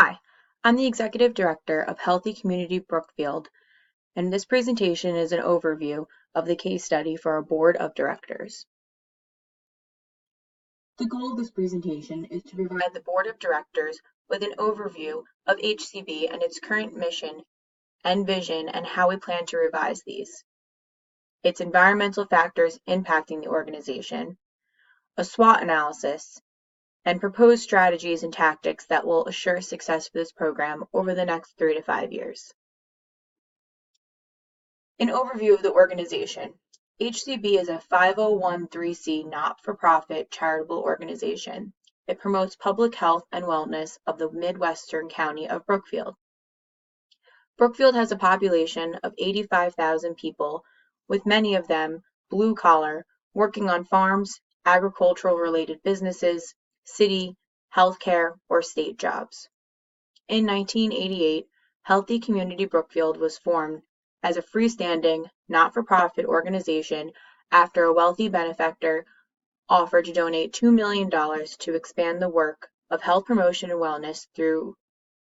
Hi, I'm the Executive Director of Healthy Community Brookfield, and this presentation is an overview of the case study for our Board of Directors. The goal of this presentation is to provide the Board of Directors with an overview of HCB and its current mission and vision and how we plan to revise these, its environmental factors impacting the organization, a SWOT analysis, and propose strategies and tactics that will assure success for this program over the next 3 to 5 years. An overview of the organization. HCB is a 501(c) not-for-profit charitable organization. It promotes public health and wellness of the Midwestern county of Brookfield. Brookfield has a population of 85,000 people, with many of them blue-collar, working on farms, agricultural-related businesses, city, healthcare, or state jobs. In 1988, Healthy Community Brookfield was formed as a freestanding, not-for-profit organization after a wealthy benefactor offered to donate $2 million to expand the work of health promotion and wellness through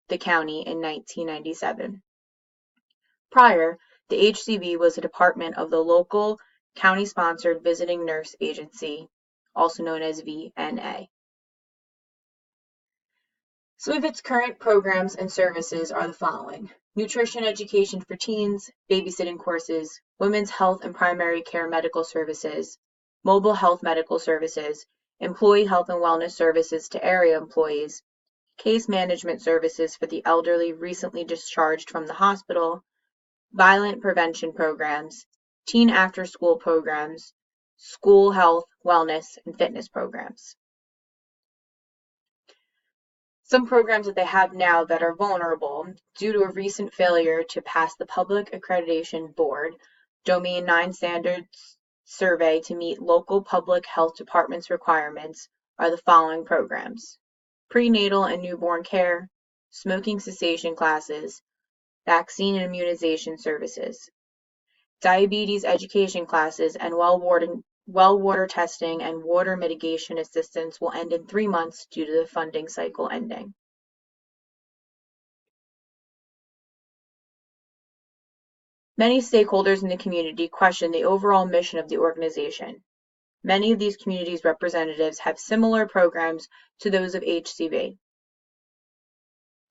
the county in 1997. Prior, the HCB was a department of the local county-sponsored visiting nurse agency, also known as VNA. Some of its current programs and services are the following: nutrition education for teens, babysitting courses, women's health and primary care medical services, mobile health medical services, employee health and wellness services to area employees, case management services for the elderly recently discharged from the hospital, violent prevention programs, teen after-school programs, school health, wellness, and fitness programs. Some programs that they have now that are vulnerable due to a recent failure to pass the Public Accreditation Board Domain 9 Standards Survey to meet local public health departments' requirements are the following programs: prenatal and newborn care, smoking cessation classes, vaccine and immunization services, diabetes education classes, and well water testing and water mitigation assistance will end in 3 months due to the funding cycle ending. Many stakeholders in the community question the overall mission of the organization. Many of these communities' representatives have similar programs to those of HCB.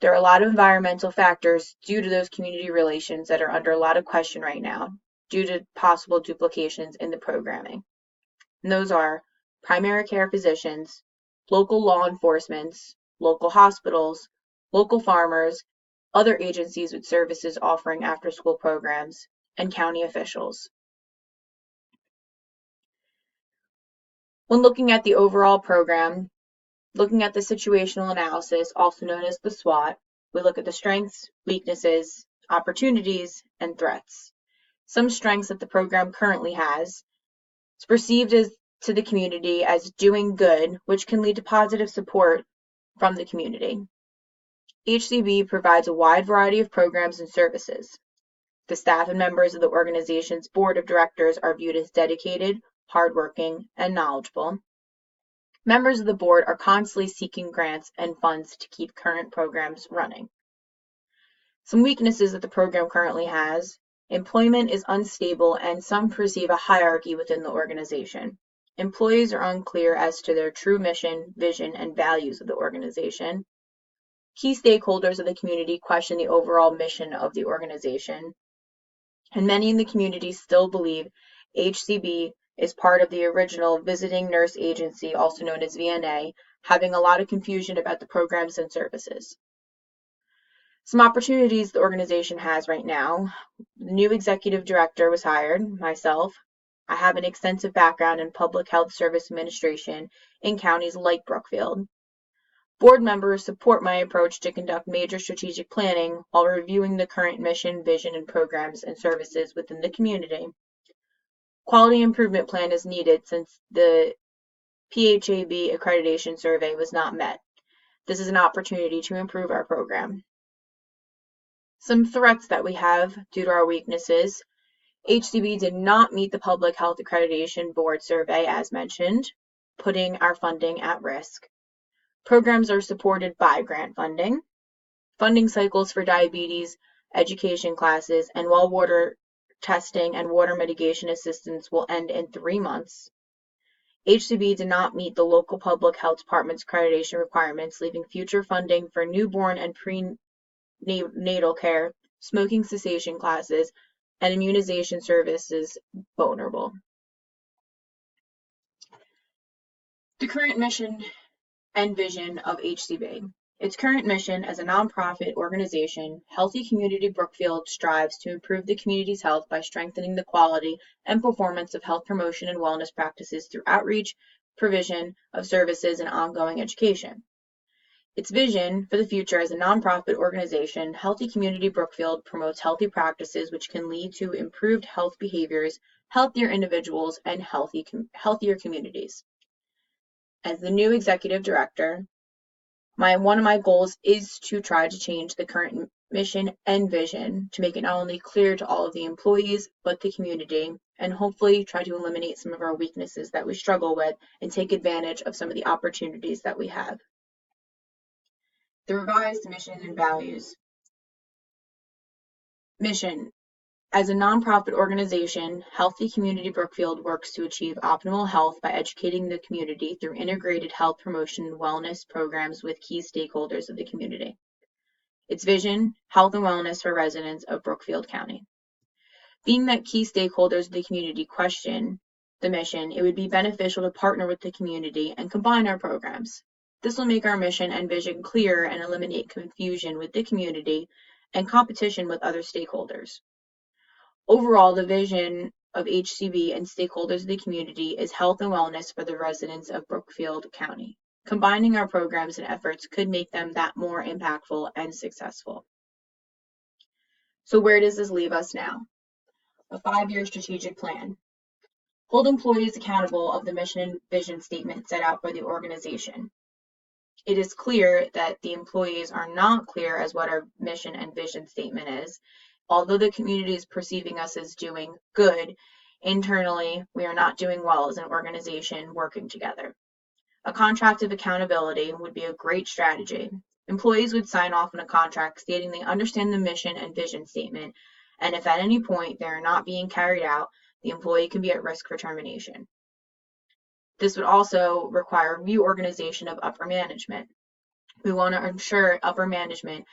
There are a lot of environmental factors due to those community relations that are under a lot of question right now due to possible duplications in the programming. And those are primary care physicians, local law enforcement, local hospitals, local farmers, other agencies with services offering after-school programs, and county officials. When looking at the overall program, looking at the situational analysis, also known as the SWOT, we look at the strengths, weaknesses, opportunities, and threats. Some strengths that the program currently has. It's perceived as to the community as doing good, which can lead to positive support from the community. HCB provides a wide variety of programs and services. The staff and members of the organization's board of directors are viewed as dedicated, hardworking, and knowledgeable. Members of the board are constantly seeking grants and funds to keep current programs running. Some weaknesses that the program currently has: employment is unstable and some perceive a hierarchy within the organization. Employees are unclear as to their true mission, vision, and values of the organization. Key stakeholders of the community question the overall mission of the organization. And many in the community still believe HCB is part of the original visiting nurse agency, also known as VNA, having a lot of confusion about the programs and services. Some opportunities the organization has right now: the new executive director was hired, myself. I have an extensive background in public health service administration in counties like Brookfield. Board members support my approach to conduct major strategic planning while reviewing the current mission, vision, and programs and services within the community. Quality improvement plan is needed since the PHAB accreditation survey was not met. This is an opportunity to improve our program. Some threats that we have due to our weaknesses: HCB did not meet the Public Health Accreditation Board survey as mentioned, putting our funding at risk. Programs are supported by grant funding. Funding cycles for diabetes education classes and well water testing and water mitigation assistance will end in 3 months. HCB did not meet the local public health department's accreditation requirements, leaving future funding for newborn and prenatal care, smoking cessation classes, and immunization services vulnerable. The current mission and vision of HCB. Its current mission as a nonprofit organization, Healthy Community Brookfield strives to improve the community's health by strengthening the quality and performance of health promotion and wellness practices through outreach, provision of services, and ongoing education. Its vision for the future as a nonprofit organization, Healthy Community Brookfield promotes healthy practices which can lead to improved health behaviors, healthier individuals, and healthier communities. As the new executive director, one of my goals is to try to change the current mission and vision to make it not only clear to all of the employees, but the community, and hopefully try to eliminate some of our weaknesses that we struggle with and take advantage of some of the opportunities that we have. The revised mission and values. Mission. As a nonprofit organization, Healthy Community Brookfield works to achieve optimal health by educating the community through integrated health promotion and wellness programs with key stakeholders of the community. Its vision, health and wellness for residents of Brookfield County. Being that key stakeholders of the community question the mission, it would be beneficial to partner with the community and combine our programs. This will make our mission and vision clearer and eliminate confusion with the community and competition with other stakeholders. Overall, the vision of HCB and stakeholders of the community is health and wellness for the residents of Brookfield County. Combining our programs and efforts could make them that more impactful and successful. So where does this leave us now? A 5-year strategic plan. Hold employees accountable of the mission and vision statement set out for the organization. It is clear that the employees are not clear as what our mission and vision statement is. Although the community is perceiving us as doing good, internally, we are not doing well as an organization working together. A contract of accountability would be a great strategy. Employees would sign off on a contract stating they understand the mission and vision statement, and if at any point they are not being carried out, the employee can be at risk for termination. This would also require reorganization of upper management. We want to ensure upper management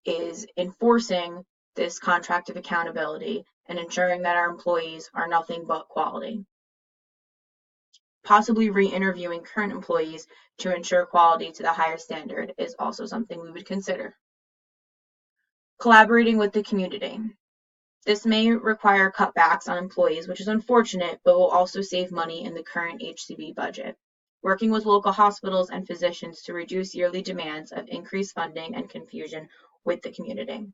is enforcing this contract of accountability and ensuring that our employees are nothing but quality. Possibly re-interviewing current employees to ensure quality to the higher standard is also something we would consider. Collaborating with the community. This may require cutbacks on employees, which is unfortunate, but will also save money in the current HCB budget. Working with local hospitals and physicians to reduce yearly demands of increased funding and confusion with the community.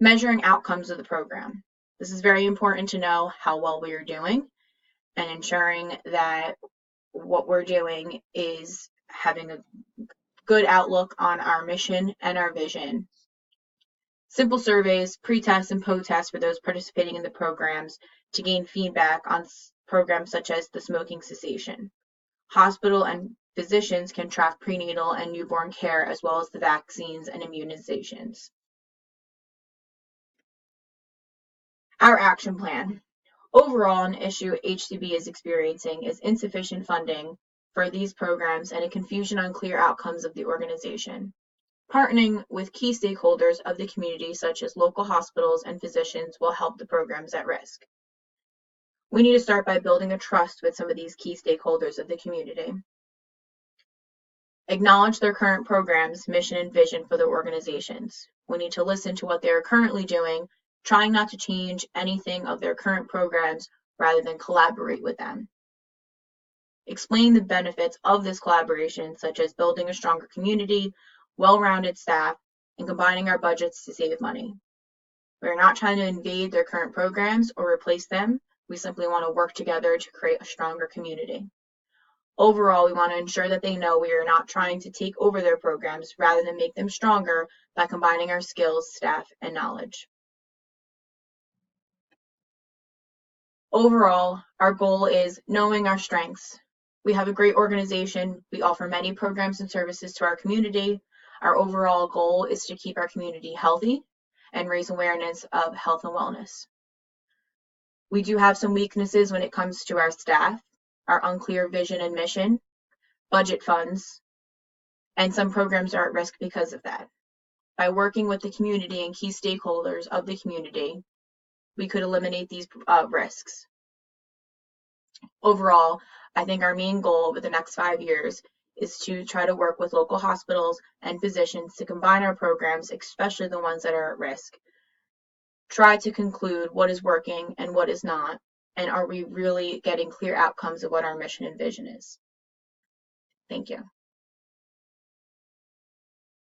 Measuring outcomes of the program. This is very important to know how well we are doing and ensuring that what we're doing is having a good outlook on our mission and our vision. Simple surveys, pre-tests and post-tests for those participating in the programs to gain feedback on programs such as the smoking cessation. Hospital and physicians can track prenatal and newborn care as well as the vaccines and immunizations. Our action plan. Overall, an issue HCB is experiencing is insufficient funding for these programs and a confusion on clear outcomes of the organization. Partnering with key stakeholders of the community, such as local hospitals and physicians, will help the programs at risk. We need to start by building a trust with some of these key stakeholders of the community. Acknowledge their current programs, mission, and vision for their organizations. We need to listen to what they are currently doing, trying not to change anything of their current programs rather than collaborate with them. Explain the benefits of this collaboration, such as building a stronger community, well-rounded staff, and combining our budgets to save money. We are not trying to invade their current programs or replace them. We simply want to work together to create a stronger community. Overall, we want to ensure that they know we are not trying to take over their programs rather than make them stronger by combining our skills, staff, and knowledge. Overall, our goal is knowing our strengths, We have a great organization. We offer many programs and services to our community. Our overall goal is to keep our community healthy and raise awareness of health and wellness. We do have some weaknesses when it comes to our staff, our unclear vision and mission, budget funds, and some programs are at risk because of that. By working with the community and key stakeholders of the community, we could eliminate these risks. Overall, I think our main goal over the next 5 years is to try to work with local hospitals and physicians to combine our programs, especially the ones that are at risk, try to conclude what is working and what is not, and are we really getting clear outcomes of what our mission and vision is. Thank you.